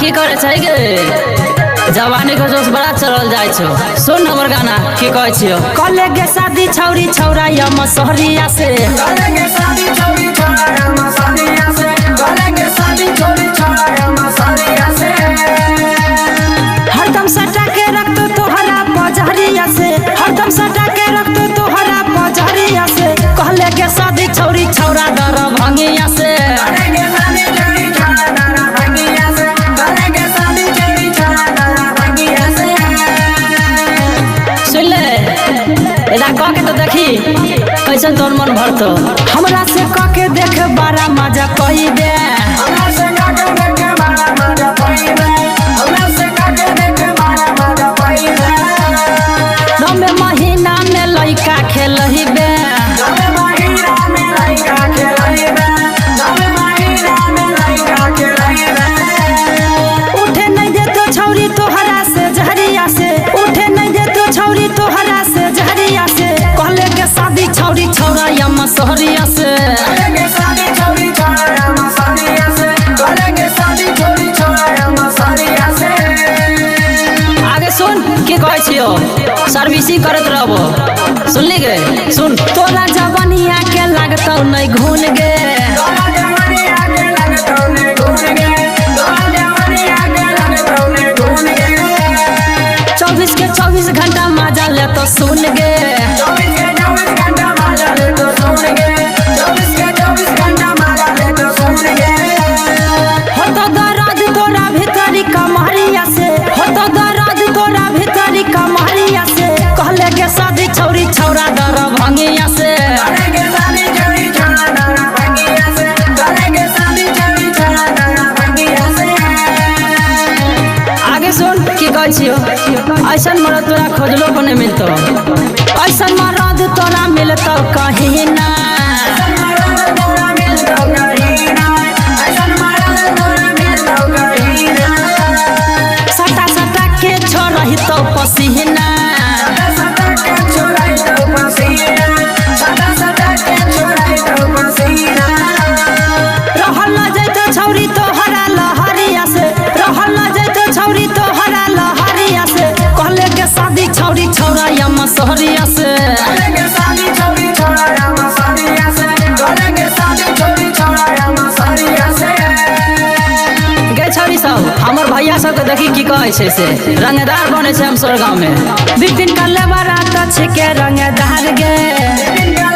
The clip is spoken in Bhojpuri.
की करे छै गे जवानी को जोश बड़ा चलल जाय छो। सुन हमर गाना की कहै छियो। कले के शादी छौरी छौरा या मसहरिया से, कले के शादी छौरी छौरा या मसहरिया से, कले के शादी छौरी छौरा या मसहरिया से। हरदम सटा के रखतो तोहरा पजहरिया से, हरदम सटा के रखतो तोहरा पजहरिया से। कहले के शादी छौरी छौरा दर भंगिया से, कले के शादी छौरी छौरा दर भंगिया से, कले के शादी छौरी छौरा दर भंगिया से। सुन ले एदा कह के तो देखी कैसन तोर मन भरतो। हमरा से कह के देख बड़ा मजा कही दे, हमरा से कह के देख बड़ा मजा पइबे, हमरा से कह के देख बड़ा मजा पइबे। नवे महीना में लइका खेलही बे, नवे महीना में लइका खेलइबे, नवे महीना में लइका खेलइबे। उठे नहीं दे तो छौरी तोहरा से जहरिया से, उठे नहीं दे तो छौरी तोहरा से जहरिया से। कहले के शादी छौरी छौरा या मसहरिया से, कले के शादी छौरी छौरा या मसहरिया से, कले के शादी छौरी छौरा या मसहरिया से। आगे सुन की कहै छियो। सर्विसिंग करत रहबो सुनली गे। सुन तोरा जवानिया के लागतौ नहीं घून गे, तोरा जवानी आके लगतौ ने घून गे, तोरा जवानी आके लगतौ ने घून गे। 24 के 24 घंटा मजा ले तो सुन गे। 24 के 24 घंटा मजा ले तो सुन गे, 24 के 24 घंटा मजा ले तो सुन गे। होतो दर्द तोरा भीतरी कमहरिया से, होतो दर्द तोरा भीतरी कमहरिया से। कहले के शादी छौरी छौरा दर भंगिया से, कले के शादी छौरी छौरा दर भंगिया से, कले के शादी छौरी छौरा दर भंगिया से। आगे सुन की कहै छियो। ऐसन मरद तोरा खोजलो को नहीं मिलतो, ऐसन मरद तोरा मिलतो कहीं ना। ऐसन मरद तोरा मिलतौ कहीं ना, ऐसन मरद तोरा मिलतौ कहीं ना। सटा सटा के छोड़ही तो पसीना, सदा सदा के छोड़ाइतौ पसीना, सदा सदा के छोड़ाइतौ पसीना। रहल न जैतो छौरी तोहरा लहरिया से, रहल न जैतो छौरी तोहरा लहरिया से। कहले के शादी छौरी छौरा या मसहरिया से, कले के शादी छौरी छौरा या मसहरिया से, कले के शादी छौरी छौरा या मसहरिया से। गे छौरी सब हमर भैया सब के देखी की कहै छै से रंगदार बने छै हम गाँव में। बिपिन का लेबरा त छिके रंगदार गे, बिपिन का